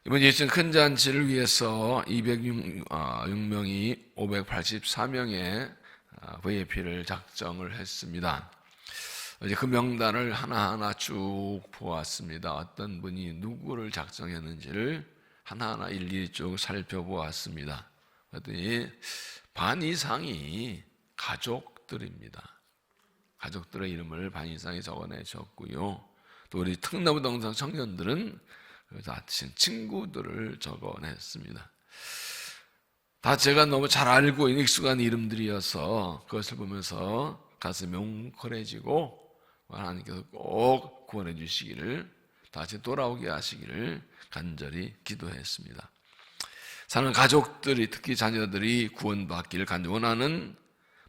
이번 예수 큰 잔치를 위해서 206명이 584명의 VIP를 작정을 했습니다. 이제 그 명단을 하나하나 쭉 보았습니다. 어떤 분이 누구를 작정했는지를 하나하나 일일이 쭉 살펴보았습니다. 그랬더니 반 이상이 가족들입니다. 가족들의 이름을 반 이상이 적어내셨고요. 또 우리 특나무 동상 청년들은 친구들을 적어냈습니다. 다 제가 너무 잘 알고 익숙한 이름들이어서 그것을 보면서 가슴이 뭉클해지고 하나님께서 꼭 구원해 주시기를, 다시 돌아오게 하시기를 간절히 기도했습니다. 사는 가족들이, 특히 자녀들이 구원받기를 간절히 원하는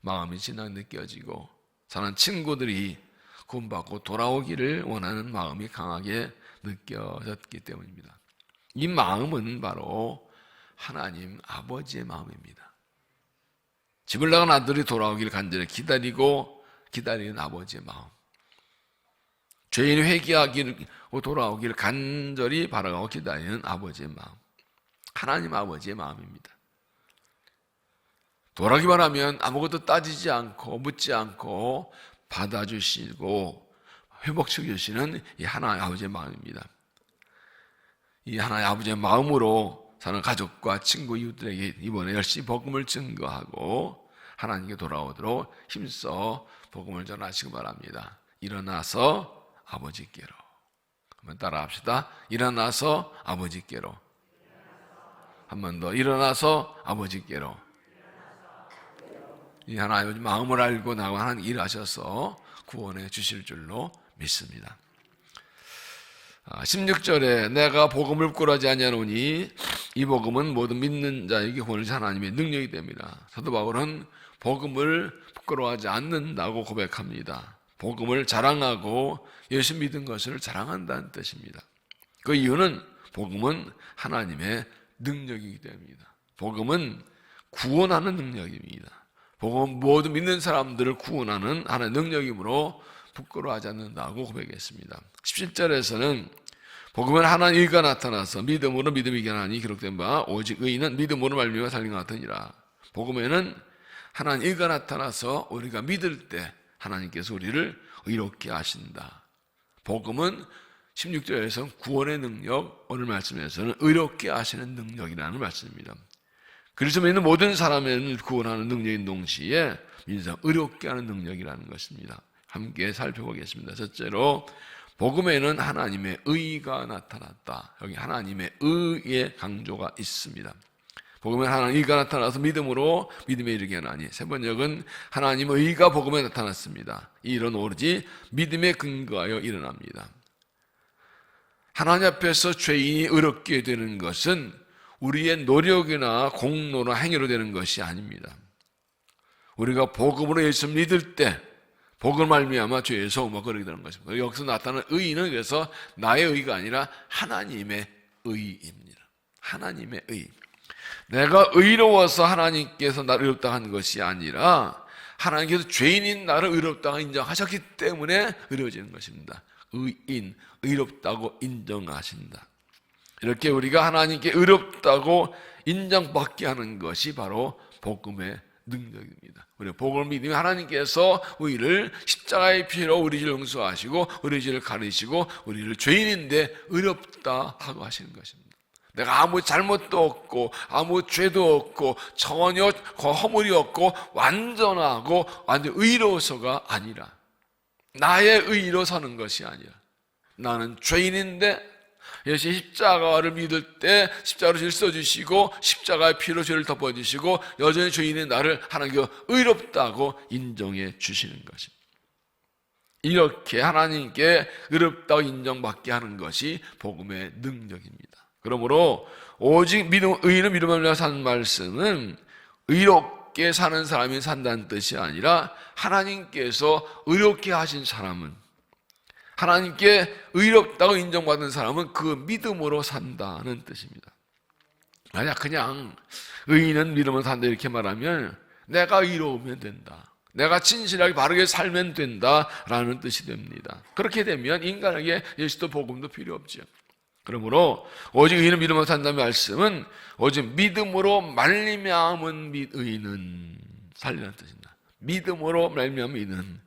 마음이 진하게 느껴지고, 사는 친구들이 구원받고 돌아오기를 원하는 마음이 강하게 느껴졌기 때문입니다. 이 마음은 바로 하나님 아버지의 마음입니다. 집을 나간 아들이 돌아오기를 간절히 기다리는 아버지의 마음, 죄인이 회개하기로 돌아오기를 간절히 바라고 기다리는 아버지의 마음, 하나님 아버지의 마음입니다. 돌아오기만 하면 아무것도 따지지 않고 묻지 않고 받아주시고 회복시켜주시는 이 하나님 아버지의 마음입니다. 이 하나님 아버지의 마음으로 사는 가족과 친구, 이웃들에게 이번에 열심히 복음을 증거하고 하나님께 돌아오도록 힘써 복음을 전하시기 바랍니다. 일어나서 아버지께로. 한번 따라 합시다. 일어나서 아버지께로. 한 번 더. 일어나서 아버지께로. 이 하나님의 마음을 알고 나와 하나님 일하셔서 구원해 주실 줄로 믿습니다. 16절에 내가 복음을 부끄러워하지 아니하노니 이 복음은 모든 믿는 자에게 구원을 주신 하나님의 능력이 됩니다. 사도 바울은 복음을 부끄러워하지 않는다고 고백합니다. 복음을 자랑하고 예수 믿은 것을 자랑한다는 뜻입니다. 그 이유는 복음은 하나님의 능력이기 때문입니다. 복음은 구원하는 능력입니다. 복음은 모든 믿는 사람들을 구원하는 하나의 능력이므로 부끄러워하지 않는다고 고백했습니다. 17절에서는 복음은 하나님의 의가 나타나서 믿음으로 믿음이 이겨나니 기록된 바 오직 의인은 믿음으로 말미암아 살린 것 같으니라. 복음에는 하나님의 의가 나타나서 우리가 믿을 때 하나님께서 우리를 의롭게 하신다. 복음은 16절에서는 구원의 능력, 오늘 말씀에서는 의롭게 하시는 능력이라는 말씀입니다. 그리스도 믿는 모든 사람을 구원하는 능력인 동시에 인생 의롭게 하는 능력이라는 것입니다. 함께 살펴보겠습니다. 첫째로 복음에는 하나님의 의가 나타났다. 여기 하나님의 의의 강조가 있습니다. 복음에는 하나님의 의가 나타나서 믿음으로 믿음에 이르게 하나니. 세 번역은 하나님의 의가 복음에 나타났습니다. 이 일은 오로지 믿음에 근거하여 일어납니다. 하나님 앞에서 죄인이 의롭게 되는 것은 우리의 노력이나 공로나 행위로 되는 것이 아닙니다. 우리가 복음으로 예수 믿을 때 복음을 말미암아 죄에서 머거리게 되는 것입니다. 여기서 나타나는 의는 그래서 나의 의가 아니라 하나님의 의입니다. 하나님의 의. 내가 의로워서 하나님께서 나를 의롭다 한 것이 아니라 하나님께서 죄인인 나를 의롭다고 인정하셨기 때문에 의로워지는 것입니다. 의인, 의롭다고 인정하신다. 이렇게 우리가 하나님께 의롭다고 인정받게 하는 것이 바로 복음의 능력입니다. 우리 복음을 믿으면 하나님께서 우리를 십자가의 피로 우리 죄를 용서하시고 우리 죄를 가리시고 우리를 죄인인데 의롭다 하고 하시는 것입니다. 내가 아무 잘못도 없고 아무 죄도 없고 전혀 허물이 없고 완전하고 완전 의로워서가 아니라, 나의 의로 서는 것이 아니라, 나는 죄인인데 예수 십자가를 믿을 때 십자가로 죄를 써주시고 십자가의 피로 죄를 덮어주시고 여전히 죄인인 나를 하나님께서 의롭다고 인정해 주시는 것입니다. 이렇게 하나님께 의롭다고 인정받게 하는 것이 복음의 능력입니다. 그러므로 오직 의인은 믿음을 말미암아 사는 말씀은 의롭게 사는 사람이 산다는 뜻이 아니라 하나님께서 의롭게 하신 사람은, 하나님께 의롭다고 인정받은 사람은 그 믿음으로 산다는 뜻입니다. 만약 그냥 의인은 믿음으로 산다 이렇게 말하면 내가 의로우면 된다, 내가 진실하게 바르게 살면 된다라는 뜻이 됩니다. 그렇게 되면 인간에게 예수도 복음도 필요 없죠. 그러므로 오직 의인은 믿음으로 산다는 말씀은 오직 믿음으로 말미암은 의인은 살리라는 뜻입니다. 믿음으로 말미암은 의인은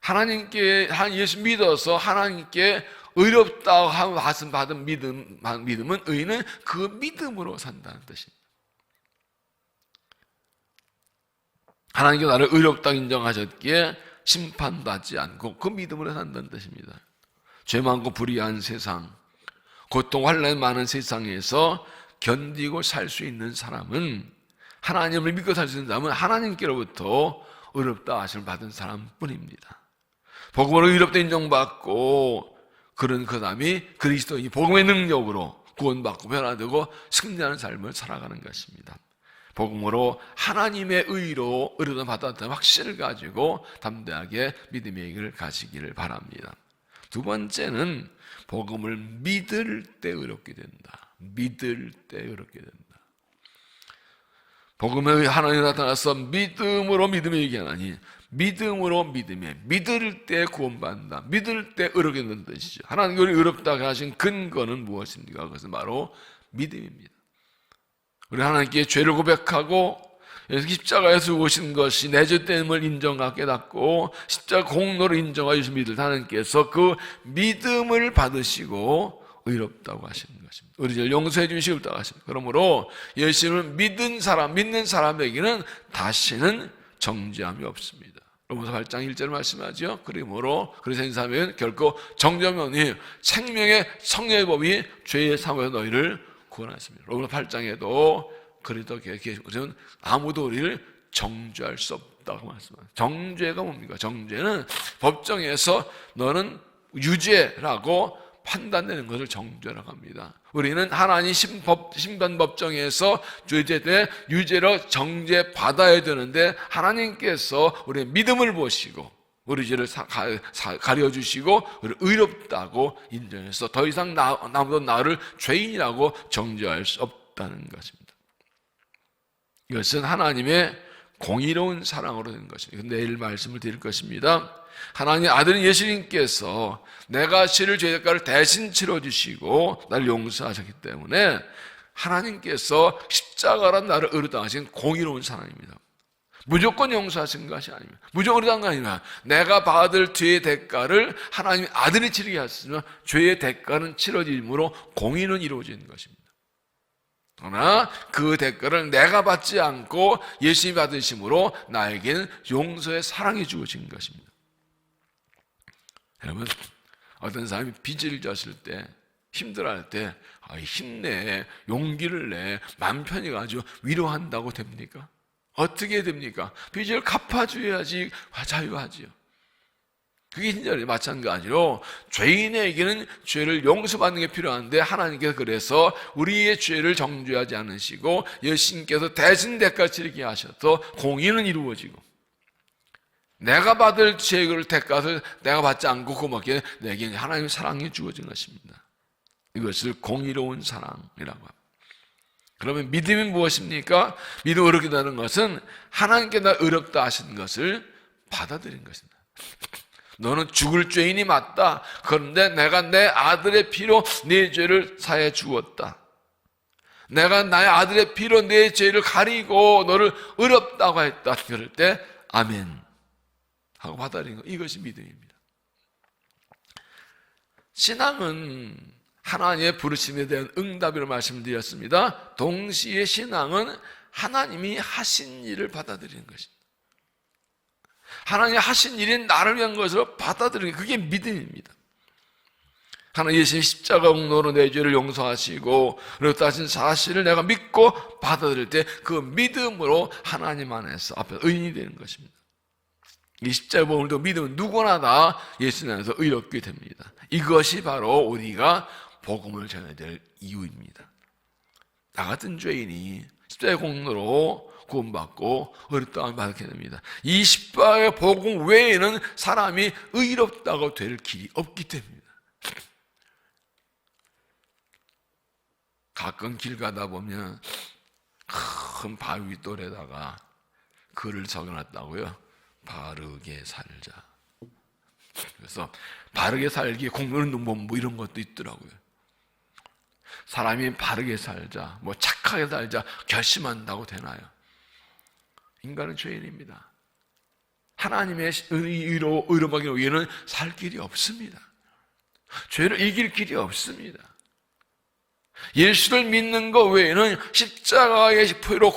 하나님께 예수 믿어서 하나님께 의롭다고 하심 받은 믿음은 의인은 그 믿음으로 산다는 뜻입니다. 하나님께 나를 의롭다고 인정하셨기에 심판받지 않고 그 믿음으로 산다는 뜻입니다. 죄 많고 불의한 세상, 고통 환난이 많은 세상에서 견디고 살 수 있는 사람은, 하나님을 믿고 살 수 있는 사람은 하나님께로부터 의롭다 하심을 받은 사람뿐입니다. 복음으로 의롭다 인정받고 그런 그 사람이 그리스도인이 복음의 능력으로 구원받고 변화되고 승리하는 삶을 살아가는 것입니다. 복음으로 하나님의 의로 의롭다 받았다는 확신을 가지고 담대하게 믿음의 길을 가시기를 바랍니다. 두 번째는 복음을 믿을 때 의롭게 된다. 믿을 때 의롭게 된다. 복음의 하나님이 나타나서 믿음으로 믿음에 얘기하나니 믿음으로 믿음에 믿을 때 구원받는다. 믿을 때 의롭게 된다는 뜻이죠. 하나님이 우리를 의롭다고 하신 근거는 무엇입니까? 그것은 바로 믿음입니다. 우리 하나님께 죄를 고백하고 십자가에서 오신 것이 내 죄 때문을 인정하고 깨닫고 십자가 공로를 인정하여 주신 믿을 하나님께서 그 믿음을 받으시고 의롭다고 하시는 것입니다. 우리를 용서해 주시고 의롭다고 하십니다. 그러므로 예수님을 믿는 사람에게는 다시는 정죄함이 없습니다. 로마서 8장 1절 말씀하죠. 그러므로 그리스도인 사람은 결코 정죄함이 없니 생명의 성령의 법이 죄의 사무에서 너희를 구원하십니다. 로마서 8장에도 그리스도 계시면 아무도 우리를 정죄할 수 없다고 말씀합니다. 정죄가 뭡니까? 정죄는 법정에서 너는 유죄라고 판단되는 것을 정죄라고 합니다. 우리는 하나님 심판 법정에서 죄 때 유죄로 정죄받아야 되는데 하나님께서 우리의 믿음을 보시고 우리 죄를 가려주시고 우리를 의롭다고 인정해서 더 이상 아무도 나를 죄인이라고 정죄할 수 없다는 것입니다. 이것은 하나님의 공의로운 사랑으로 된 것입니다. 내일 말씀을 드릴 것입니다. 하나님의 아들 예수님께서 내가 치를 죄대가를 대신 치러주시고 나를 용서하셨기 때문에 하나님께서 십자가로 나를 의롭다 하신 공의로운 사랑입니다. 무조건 용서하신 것이 아닙니다. 무조건 의롭다는 거 아니라 내가 받을 죄의 대가를 하나님의 아들이 치르게 하시면 죄의 대가는 치러짐으로 공의는 이루어지는 것입니다. 그러나 그 대가를 내가 받지 않고 예수님이 받으심으로 나에게는 용서의 사랑이 주어진 것입니다. 여러분, 어떤 사람이 빚을 졌을 때 힘들어할 때 힘내, 용기를 내, 맘 편히 가지고 위로한다고 됩니까? 어떻게 됩니까? 빚을 갚아줘야지 자유하지요. 그게 진짜 마찬가지로 죄인에게는 죄를 용서받는 게 필요한데 하나님께서 그래서 우리의 죄를 정죄하지 않으시고 예수님께서 대신 대가를 치르게 하셔서 공의는 이루어지고 내가 받을 죄를 대가를 내가 받지 않고 고맙게 내게 하나님의 사랑이 주어진 것입니다. 이것을 공의로운 사랑이라고 합니다. 그러면 믿음이 무엇입니까? 믿음이 의롭게 되는 것은 하나님께 나 의롭다 하신 것을 받아들인 것입니다. 너는 죽을 죄인이 맞다. 그런데 내가 내 아들의 피로 네 죄를 사해 주었다. 내가 나의 아들의 피로 네 죄를 가리고 너를 의롭다고 했다. 그럴 때 아멘 하고 받아들이는 것, 이것이 믿음입니다. 신앙은 하나님의 부르심에 대한 응답이라고 말씀드렸습니다. 동시에 신앙은 하나님이 하신 일을 받아들이는 것입니다. 하나님이 하신 일이 나를 위한 것으로 받아들이는 게 그게 믿음입니다. 하나님 예수님 십자가 공로로 내 죄를 용서하시고 의롭다 하신 사실을 내가 믿고 받아들일 때 그 믿음으로 하나님 안에서 앞에 의인이 되는 것입니다. 이 십자가 복음을 믿으면 누구나 다 예수님 안에서 의롭게 됩니다. 이것이 바로 우리가 복음을 전해야 될 이유입니다. 나 같은 죄인이 십자가의 공로로 구원받고 의롭다함을 받게 됩니다. 이 십자가의 복음 외에는 사람이 의롭다고 될 길이 없기 때문입니다. 가끔 길 가다 보면 큰 바위 돌에다가 글을 적어놨다고요. 바르게 살자. 그래서 바르게 살기 공로는 뭐 이런 것도 있더라고요. 사람이 바르게 살자, 착하게 살자 결심한다고 되나요? 인간은 죄인입니다. 하나님의 의로움하기 위해는 살 길이 없습니다. 죄를 이길 길이 없습니다. 예수를 믿는 것 외에는, 십자가의 표로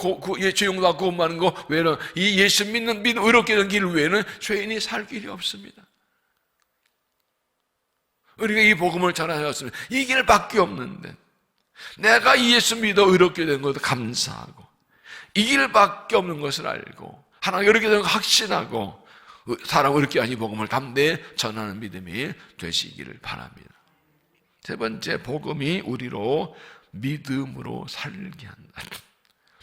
죄 용서하고 구원받는 것 외에는, 이 예수 믿는 의롭게 된 길 외에는 죄인이 살 길이 없습니다. 우리가 이 복음을 전하였으면 이 길밖에 없는데, 내가 이 예수 믿어 의롭게 된 것도 감사하고, 이 길밖에 없는 것을 알고, 하나님 의롭게 된 걸 확신하고, 사람 의롭게 하니 복음을 담대히 전하는 믿음이 되시기를 바랍니다. 세 번째, 복음이 우리로 믿음으로 살게 한다.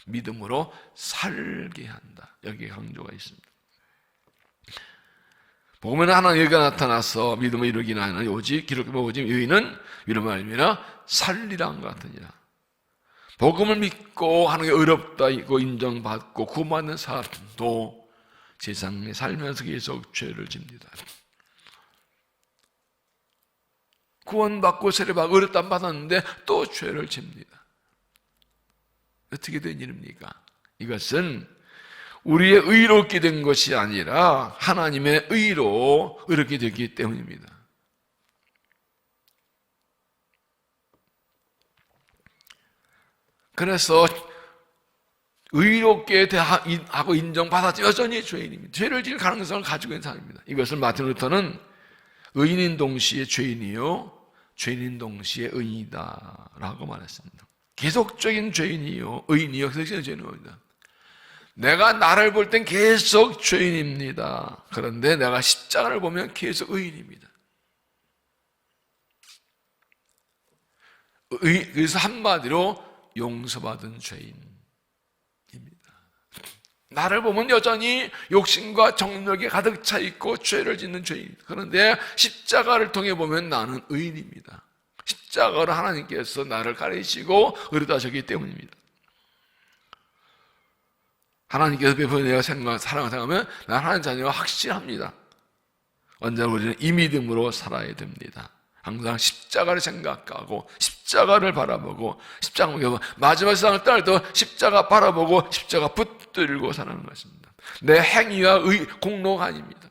믿음으로 살게 한다. 여기에 강조가 있습니다. 복음에는 하나님의 의가 나타나서 믿음을 이루기는 하는 오직 기록된 오직 의인은 이름을 알미라 살리란 것 같으니라. 복음을 믿고 하나님의 의롭다 이고 인정받고 구원받는 사람도 세상에 살면서 계속 죄를 집니다. 구원받고 세례받고 의롭다 받았는데 또 죄를 집니다. 어떻게 된 일입니까? 이것은 우리의 의롭게 된 것이 아니라 하나님의 의로 의롭게 되기 때문입니다. 그래서 의롭게 하고 인정받았지 여전히 죄인입니다. 죄를 지을 가능성을 가지고 있는 사람입니다. 이것을 마틴 루터는 의인인 동시에 죄인이요 죄인인 동시에 의인이다 라고 말했습니다. 계속적인 죄인이요 의인이요 계속적인 죄인입니다. 내가 나를 볼 땐 계속 죄인입니다. 그런데 내가 십자가를 보면 계속 의인입니다. 그래서 한마디로 용서받은 죄인입니다. 나를 보면 여전히 욕심과 정욕에 가득 차 있고 죄를 짓는 죄인. 그런데 십자가를 통해 보면 나는 의인입니다. 십자가로 하나님께서 나를 가리시고 의롭다 하셨기 때문입니다. 하나님께서 베푸는 내가 사랑을 생각하면 나는 하나님 자녀가 확실합니다. 언제나 우리는 이 믿음으로 살아야 됩니다. 항상 십자가를 생각하고 십자가를 바라보고 십자가 마지막 세상을 떠날 때 십자가 바라보고 십자가 붙들고 사는 것입니다. 내 행위와 공로가 아닙니다.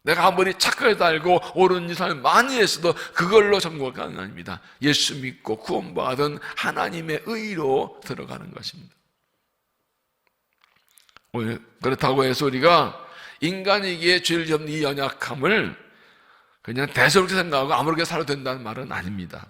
내가 아무리 착하게 살고 옳은 일을 많이 했어도 그걸로 전부가 아닙니다. 예수 믿고 구원받은 하나님의 의로 들어가는 것입니다. 그렇다고 해서 우리가 인간에게 죄를 짓는 이 연약함을 그냥 대수롭게 생각하고 아무렇게 살아도 된다는 말은 아닙니다.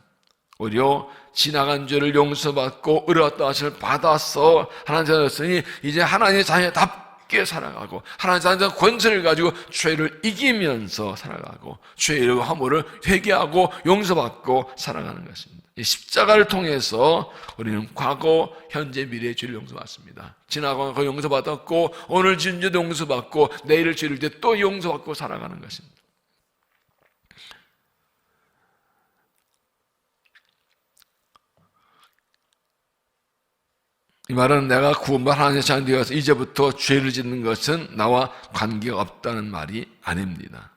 오히려 지나간 죄를 용서받고 의롭다 하심을 받아서 하나님 자녀였으니 이제 하나님의 자녀답게 살아가고 하나님의 자녀의 권세를 가지고 죄를 이기면서 살아가고 죄의 허물을 회개하고 용서받고 살아가는 것입니다. 이 십자가를 통해서 우리는 과거, 현재, 미래의 죄를 용서받습니다. 지나간 거 용서받았고 오늘 지은 죄도 용서받고 내일을 지을 때 또 용서받고 살아가는 것입니다. 이 말은 내가 구원받은 하나님의 자녀가 되어서 이제부터 죄를 짓는 것은 나와 관계가 없다는 말이 아닙니다.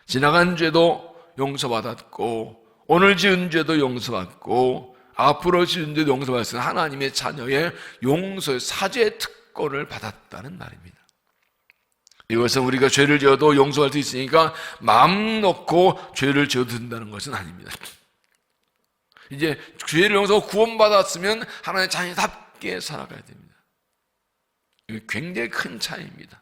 지나간 죄도 용서받았고 오늘 지은 죄도 용서받고 앞으로 지은 죄도 용서받았으니 하나님의 자녀의 용서의 사죄의 특권을 받았다는 말입니다. 이것은 우리가 죄를 지어도 용서할 수 있으니까 마음 놓고 죄를 지어도 된다는 것은 아닙니다. 이제 죄를 용서하고 구원받았으면 하나님의 자녀답게 살아가야 됩니다. 이게 굉장히 큰 차이입니다.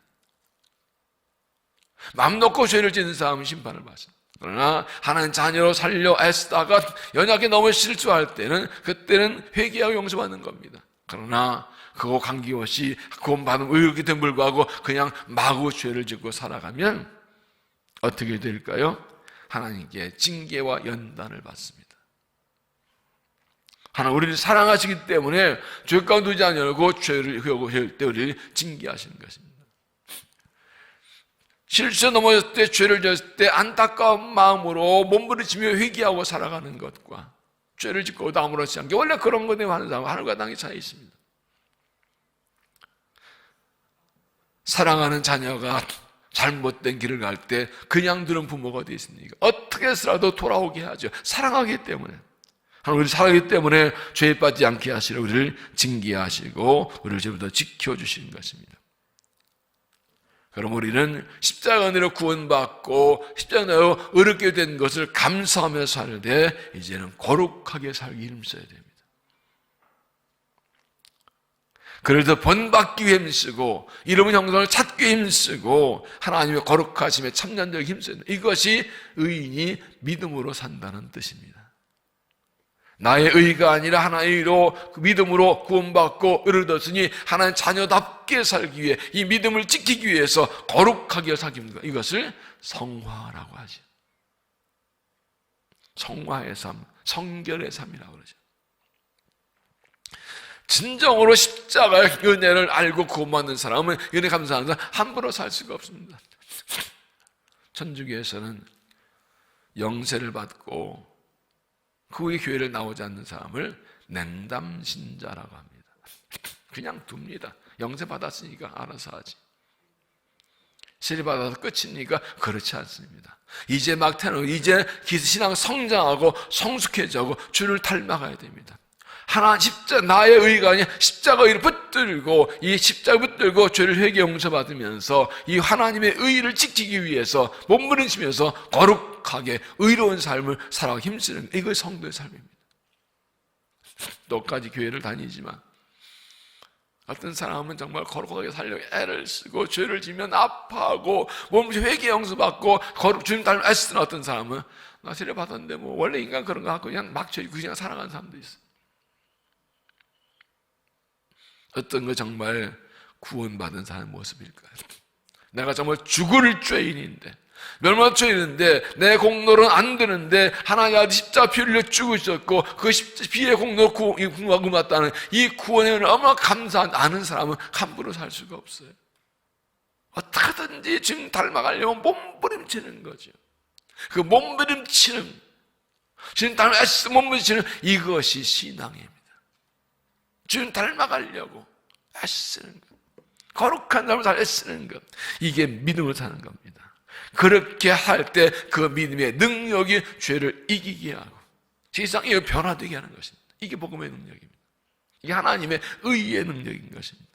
마음 놓고 죄를 짓는 사람은 심판을 받습니다. 그러나 하나님 자녀로 살려 애쓰다가 연약에 너무 실수할 때는 그때는 회개하고 용서받는 겁니다. 그러나 그거 관계없이 구원받은 의롭게 됨 불구하고 그냥 마구 죄를 짓고 살아가면 어떻게 될까요? 하나님께 징계와 연단을 받습니다. 하나님 우리를 사랑하시기 때문에 죄 가운데 두지 않으려고 죄를 회개할 때 우리를 징계하시는 것입니다. 실수 넘어졌을 때 죄를 지었을 때 안타까운 마음으로 몸부림치며 회개하고 살아가는 것과 죄를 짓고도 아무렇지 않게 원래 그런 것 때문에 하는 사람은 하늘과 땅의 차이 있습니다. 사랑하는 자녀가 잘못된 길을 갈 때 그냥 두는 부모가 어디 있습니까? 어떻게 해서라도 돌아오게 하죠. 사랑하기 때문에. 하나님 우리 살아가기 때문에 죄에 빠지지 않게 하시려 우리를 징계하시고 우리를 죄부터 지켜주시는 것입니다. 그럼 우리는 십자가 은혜로 구원받고 십자가 은혜로 의롭게 된 것을 감사하며 살되 이제는 거룩하게 살기 힘써야 됩니다. 그래서 본받기 위해 힘쓰고 이름의 형상을 찾기 위해 힘쓰고 하나님의 거룩하심에 참전하기 힘써야 됩니다. 이것이 의인이 믿음으로 산다는 뜻입니다. 나의 의가 아니라 하나의 의로 그 믿음으로 구원받고 의를 얻었으니 하나님 자녀답게 살기 위해 이 믿음을 지키기 위해서 거룩하게 살기 위해 이것을 성화라고 하죠. 성화의 삶, 성결의 삶이라고 그러죠. 진정으로 십자가의 은혜를 알고 구원받는 사람은 은혜 감사하는 사람은 함부로 살 수가 없습니다. 천주교에서는 영세를 받고 그 후에 교회를 나오지 않는 사람을 냉담신자라고 합니다. 그냥 둡니다. 영세 받았으니까 알아서 하지. 세례 받아서 끝이니까 그렇지 않습니다. 이제 막 태어나고 이제 신앙 성장하고 성숙해지고 주를 닮아가야 됩니다. 하나 십자가 나의 의가 아니라 십자가 의를 붙들고 이 십자가 붙들고 죄를 회개 용서받으면서 이 하나님의 의를 지키기 위해서 몸부림치면서 거룩하게 의로운 삶을 살아가기 힘쓰는 이것이 성도의 삶입니다. 너까지 교회를 다니지만 어떤 사람은 정말 거룩하게 살려고 애를 쓰고 죄를 지면 아파하고 몸부림치 회개 용서받고 주님 닮아 애쓰는 어떤 사람은 나 세례 받았는데 뭐 원래 인간 그런 거 갖고 그냥 막 죄 그냥 살아가는 사람도 있어요. 어떤 거 정말 구원받은 사람의 모습일까요? 내가 정말 죽을 죄인인데 멸망 죄인인데 내 공로는 안 되는데 하나님 아들 십자가 피 흘려 죽으셨고 그 피의 공로로 구원을 받다는 이 구원에 얼마나 감사한 아는 사람은 함부로 살 수가 없어요. 어떻게든지 주님 닮아가려면 몸부림치는 거죠. 그 몸부림치는 주님 닮아가서 몸부림치는 이것이 신앙입니다. 주님 닮아가려고 애쓰는 것, 거룩한 삶을 잘 애쓰는 것, 이게 믿음을 사는 겁니다. 그렇게 할 때 그 믿음의 능력이 죄를 이기게 하고 세상이 변화되게 하는 것입니다. 이게 복음의 능력입니다. 이게 하나님의 의의 능력인 것입니다.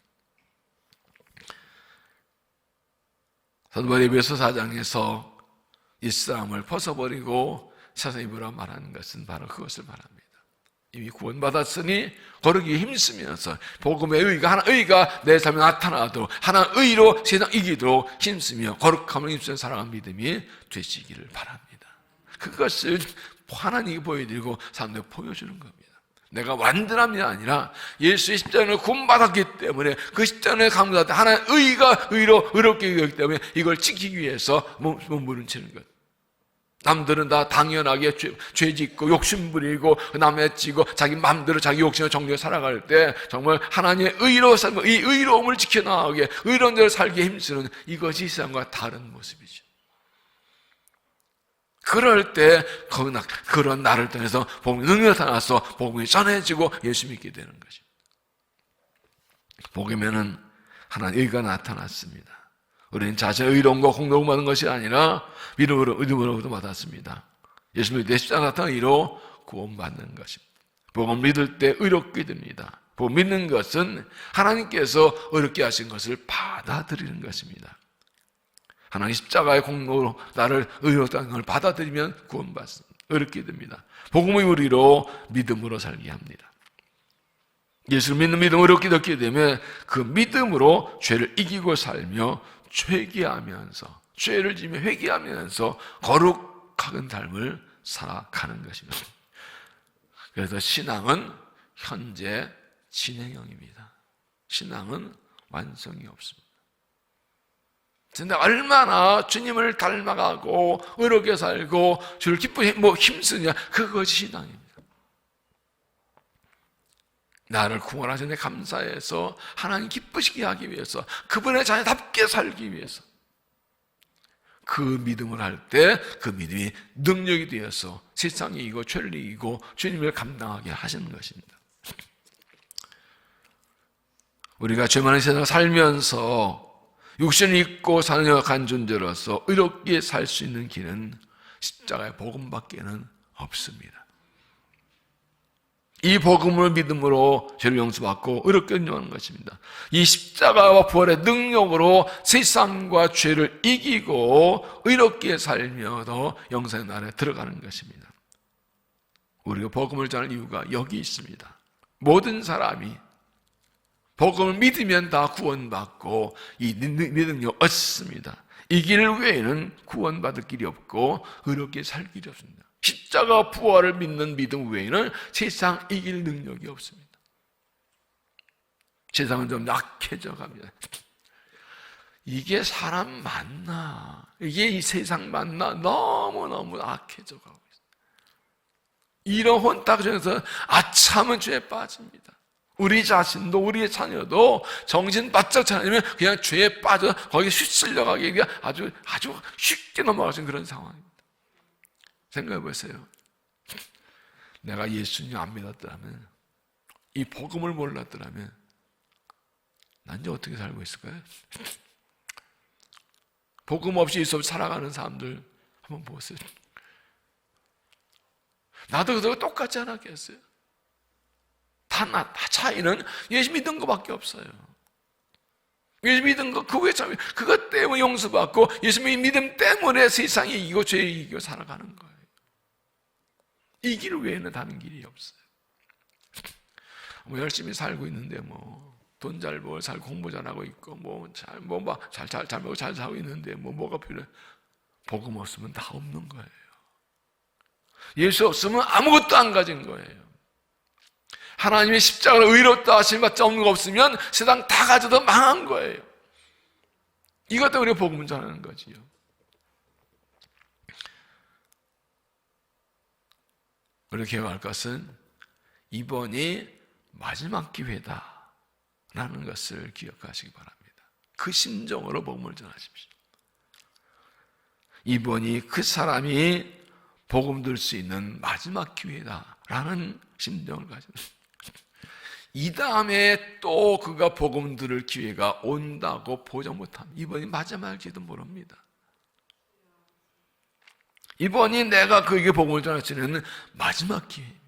사도바울 에베소 4장에서 옛사람을 벗어버리고 새 입으라 말하는 것은 바로 그것을 말합니다. 이미 구원받았으니 거룩히 힘쓰면서 복음의 의가 하나 의가 내 삶에 나타나도록 하나 의로 세상 이기도록 힘쓰며 거룩함을 힘쓰는 사랑하는 믿음이 되시기를 바랍니다. 그것을 하나님이 보여드리고 사람들에게 보여주는 겁니다. 내가 완전함이 아니라 예수의 십자가를 구원받았기 때문에 그 십자가를 감사할 하나의 의가 의로 의롭게 되기 때문에 이걸 지키기 위해서 몸부림치는 것. 남들은 다 당연하게 죄 짓고 욕심 부리고 남의 찌고 자기 마음대로 자기 욕심을 정리해 살아갈 때 정말 하나님의 의로 살고 이 의로움을 지켜나가게 의로운 대로 살기에 힘쓰는 이것이 세상과 다른 모습이죠. 그럴 때 그런 나를 통해서 복음이 능력이 나타나서 복음이 전해지고 예수 믿게 되는 것입니다. 복음에는 하나님의 의가 나타났습니다. 우리는 자신의 의로움과 공로를 받는 것이 아니라 믿음으로부터 받았습니다. 예수 믿을 때 십자가 나타난 의로 구원받는 것입니다. 복음 믿을 때 의롭게 됩니다. 복음 믿는 것은 하나님께서 의롭게 하신 것을 받아들이는 것입니다. 하나님 십자가의 공로로 나를 의롭다는 걸 받아들이면 구원받습니다. 의롭게 됩니다. 복음의 우리로 믿음으로 살게 합니다. 예수를 믿는 믿음으로 의롭게 되게 되면 그 믿음으로 죄를 이기고 살며 회개하면서 죄를 지며 회개하면서 거룩한 삶을 살아가는 것입니다. 그래서 신앙은 현재 진행형입니다. 신앙은 완성이 없습니다. 근데 얼마나 주님을 닮아가고 의롭게 살고 주를 기쁘게 힘쓰냐 그것이 신앙입니다. 나를 구원하신 데 감사해서 하나님 기쁘시게 하기 위해서 그분의 자녀답게 살기 위해서 그 믿음을 할 때 그 믿음이 능력이 되어서 세상이 이기고 죄를 이기고 주님을 감당하게 하시는 것입니다. 우리가 죄 많은 세상을 살면서 육신을 입고 사역한 존재로서 의롭게 살 수 있는 길은 십자가의 복음밖에는 없습니다. 이 복음을 믿음으로 죄를 용서받고 의롭게 인정하는 것입니다. 이 십자가와 부활의 능력으로 세상과 죄를 이기고 의롭게 살며 더 영생의 나라에 들어가는 것입니다. 우리가 복음을 전할 이유가 여기 있습니다. 모든 사람이 복음을 믿으면 다 구원받고 이 능력 얻습니다. 이 길 외에는 구원받을 길이 없고 의롭게 살 길이 없습니다. 십자가 부활을 믿는 믿음 외에는 세상 이길 능력이 없습니다. 세상은 좀 약해져 갑니다. 이게 사람 맞나? 이게 이 세상 맞나? 너무너무 약해져 가고 있어요. 이런 혼탁 중에서 아참은 죄에 빠집니다. 우리 자신도 우리의 자녀도 정신 바짝 차리면 그냥 죄에 빠져 거기에 휩쓸려가게 아주 쉽게 넘어갈 수 있는 그런 상황입니다. 생각해 보세요. 내가 예수님 안 믿었더라면, 이 복음을 몰랐더라면 난 이제 어떻게 살고 있을까요? 복음 없이 있어 살아가는 사람들 한번 보세요. 나도 그들과 똑같지 않았겠어요? 다 차이는 예수 믿은 것밖에 없어요. 예수 믿은 것, 그것 때문에 용서받고 예수 믿음 때문에 세상이 이기고 죄에 이기고 살아가는 거예요. 이 길 외에는 다른 길이 없어요. 열심히 살고 있는데 돈 잘 벌고 잘 공부 잘하고 있고 잘 먹고 잘 살고 있는데 뭐가 필요해? 복음 없으면 다 없는 거예요. 예수 없으면 아무것도 안 가진 거예요. 하나님의 십자가를 의롭다 하심을 받지 없는 거 없으면 세상 다 가져도 망한 거예요. 이것 때문에 우리가 복음을 전하는 거지요. 우리가 기억할 것은 이번이 마지막 기회다라는 것을 기억하시기 바랍니다. 그 심정으로 복음을 전하십시오. 이번이 그 사람이 복음 들 수 있는 마지막 기회다라는 심정을 가지고 이 다음에 또 그가 복음 들을 기회가 온다고 보장 못합니다. 이번이 마지막일지도 모릅니다. 이번이 내가 그에게 복음을 전할 수 있는 마지막 기회입니다.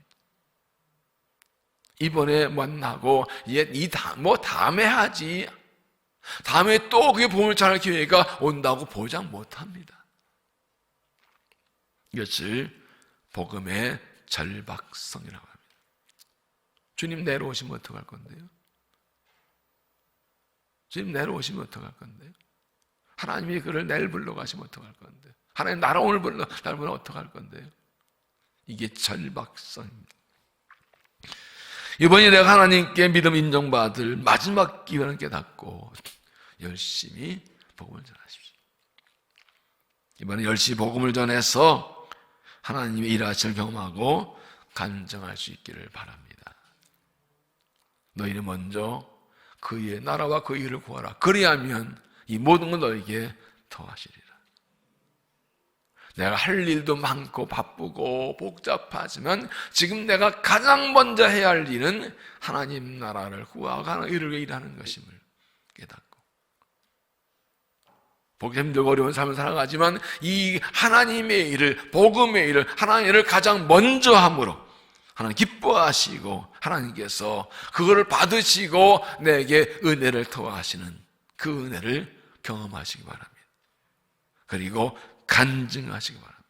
이번에 만나고 다음에 하지, 다음에 또 그게 복음을 전할 기회가 온다고 보장 못합니다. 이것을 복음의 절박성이라고 합니다. 주님 내려오시면 어떡할 건데요? 주님 내려오시면 어떡할 건데요? 하나님이 그를 내일 불러가시면 어떡할 건데요? 하나님 나를 오늘 불러 어떡할 건데요? 이게 절박성입니다. 이번에 내가 하나님께 믿음 인정받을 마지막 기회를 깨닫고 열심히 복음을 전하십시오. 이번에 열심히 복음을 전해서 하나님의 일하심을 경험하고 간증할 수 있기를 바랍니다. 너희는 먼저 그의 나라와 그 일을 구하라. 그리하면 이 모든 건 너에게 더하시리라. 내가 할 일도 많고 바쁘고 복잡하지만 지금 내가 가장 먼저 해야 할 일은 하나님 나라를 구하고 하나님 일을 일하는 것임을 깨닫고, 보기 힘들고 어려운 삶을 살아가지만 이 하나님의 일을, 복음의 일을, 하나님의 일을 가장 먼저 함으로 하나님 기뻐하시고 하나님께서 그거를 받으시고 내게 은혜를 더하시는 그 은혜를 경험하시기 바랍니다. 그리고 간증하시기 바랍니다.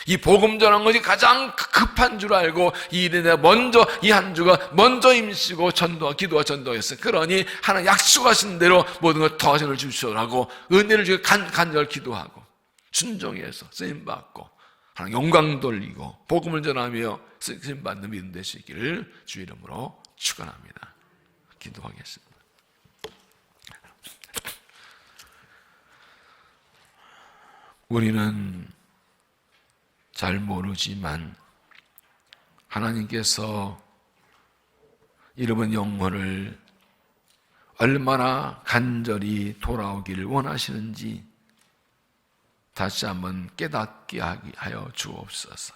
이 복음 전한 것이 가장 급한 줄 알고 이 일에 내가 먼저, 이 한 주가 먼저 임시고 기도와 전도했어요. 그러니 하나님 약속하신 대로 모든 것 더하심을 주시오라고 은혜를 주고 간절히 기도하고 순종해서 쓰임받고 하나님 영광 돌리고 복음을 전하며 쓰임받는 믿음 되시기를 주 이름으로 축원합니다. 기도하겠습니다. 우리는 잘 모르지만 하나님께서 잃어버린 영혼을 얼마나 간절히 돌아오기를 원하시는지 다시 한번 깨닫게 하여 주옵소서.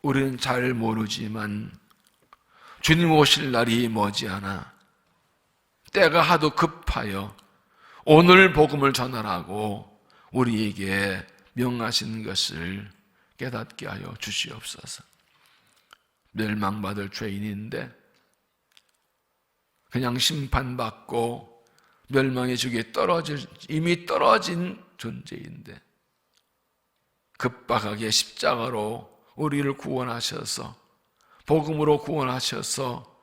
우리는 잘 모르지만 주님 오실 날이 머지않아 때가 하도 급하여 오늘 복음을 전하라고 우리에게 명하시는 것을 깨닫게 하여 주시옵소서. 멸망받을 죄인인데 그냥 심판받고 멸망의 죽에 이미 떨어진 존재인데 급박하게 십자가로 우리를 구원하셔서 복음으로 구원하셔서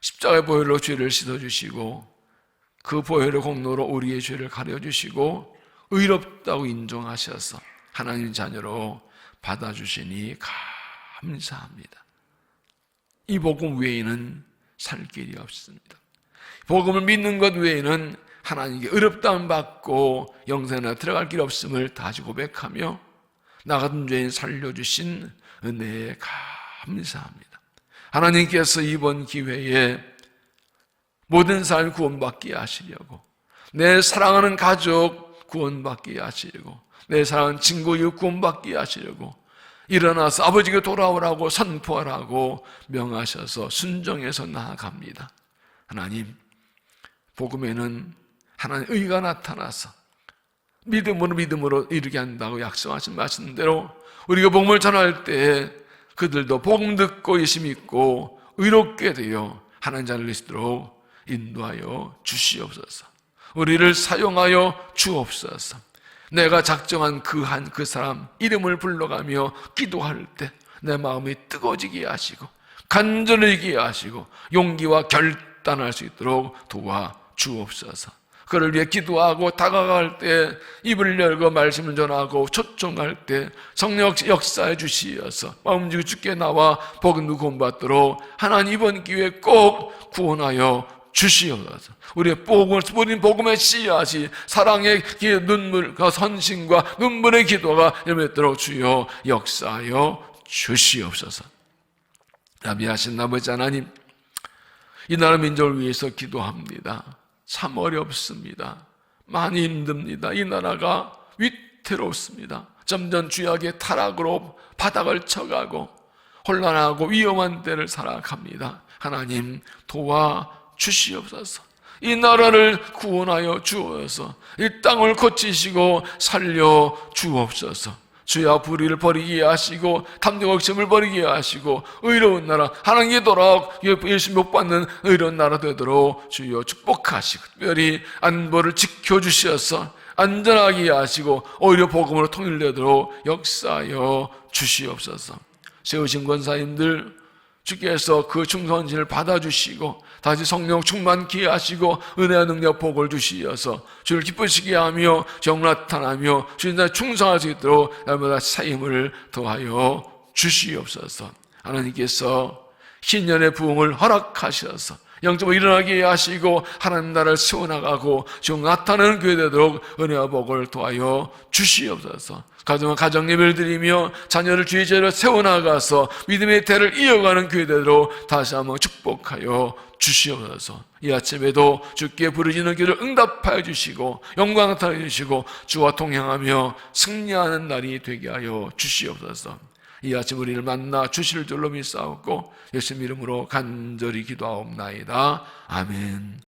십자가의 보혈로 죄를 씻어주시고 그 보혈의 공로로 우리의 죄를 가려주시고 의롭다고 인정하셔서 하나님 자녀로 받아주시니 감사합니다. 이 복음 외에는 살 길이 없습니다. 복음을 믿는 것 외에는 하나님께 의롭다함 받고 영생에 들어갈 길 없음을 다시 고백하며 나 같은 죄인 살려주신 은혜에 감사합니다. 하나님께서 이번 기회에 모든 사람이 구원받게 하시려고, 내 사랑하는 가족 구원받게 하시려고, 내 사랑하는 친구 이웃 구원받게 하시려고 일어나서 아버지께 돌아오라고 선포하라고 명하셔서 순종해서 나아갑니다. 하나님, 복음에는 하나님의 의가 나타나서 믿음으로 이르게 한다고 약속하신 말씀대로 우리가 복음을 전할 때 그들도 복음 듣고 예수 믿고 의롭게 되어 하나님 자리를 있도록 인도하여 주시옵소서. 우리를 사용하여 주옵소서. 내가 작정한 그 사람 이름을 불러가며 기도할 때 내 마음이 뜨거워지게 하시고 간절해지게 하시고 용기와 결단할 수 있도록 도와주옵소서. 그를 위해 기도하고 다가갈 때 입을 열고 말씀을 전하고 초청할 때 성령 역사해 주시어서 마음지고 주께 나와 복음을 구원받도록 하나님 이번 기회에 꼭 구원하여 주시옵소서. 우리의 복음의 씨앗이 사랑의 눈물과 선심과 눈물의 기도가 열매토록 주여 역사하여 주시옵소서. 자비하신 아버지 하나님, 이 나라 민족을 위해서 기도합니다. 참 어렵습니다. 많이 힘듭니다. 이 나라가 위태롭습니다. 점점 죄악의 타락으로 바닥을 쳐가고 혼란하고 위험한 때를 살아갑니다. 하나님 도와주시옵소서. 이 나라를 구원하여 주옵소서. 이 땅을 고치시고 살려 주옵소서. 주야 불의를 버리게 하시고 탐욕 욕심을 버리게 하시고 의로운 나라, 하나님께 돌아 예수 못 받는 의로운 나라 되도록 주여 축복하시고 특별히 안보를 지켜주셔서 안전하게 하시고 오히려 복음으로 통일되도록 역사하여 주시옵소서. 세우신 권사님들 주께서 그 충성진을 받아주시고 다시 성령 충만케 하시고 은혜와 능력 복을 주시어서 주를 기쁘시게 하며 정 나타나며 주님께 충성할 수 있도록 날마다 사임을 더하여 주시옵소서. 하나님께서 신년의 부흥을 허락하셔서 영적으로 일어나게 하시고 하나님 나라를 세워나가고 정 나타나는 교회 되도록 은혜와 복을 더하여 주시옵소서. 가정 예배를 드리며 자녀를 주의 제로 세워나가서 믿음의 대를 이어가는 교회 되도록 다시 한번 축복하여 주시옵소서. 이 아침에도 주께 부르짖는 기도를 응답하여 주시고 영광 나타내 주시고 주와 동행하며 승리하는 날이 되게 하여 주시옵소서. 이 아침 우리를 만나 주실 줄로 믿사옵고 예수님 이름으로 간절히 기도하옵나이다. 아멘.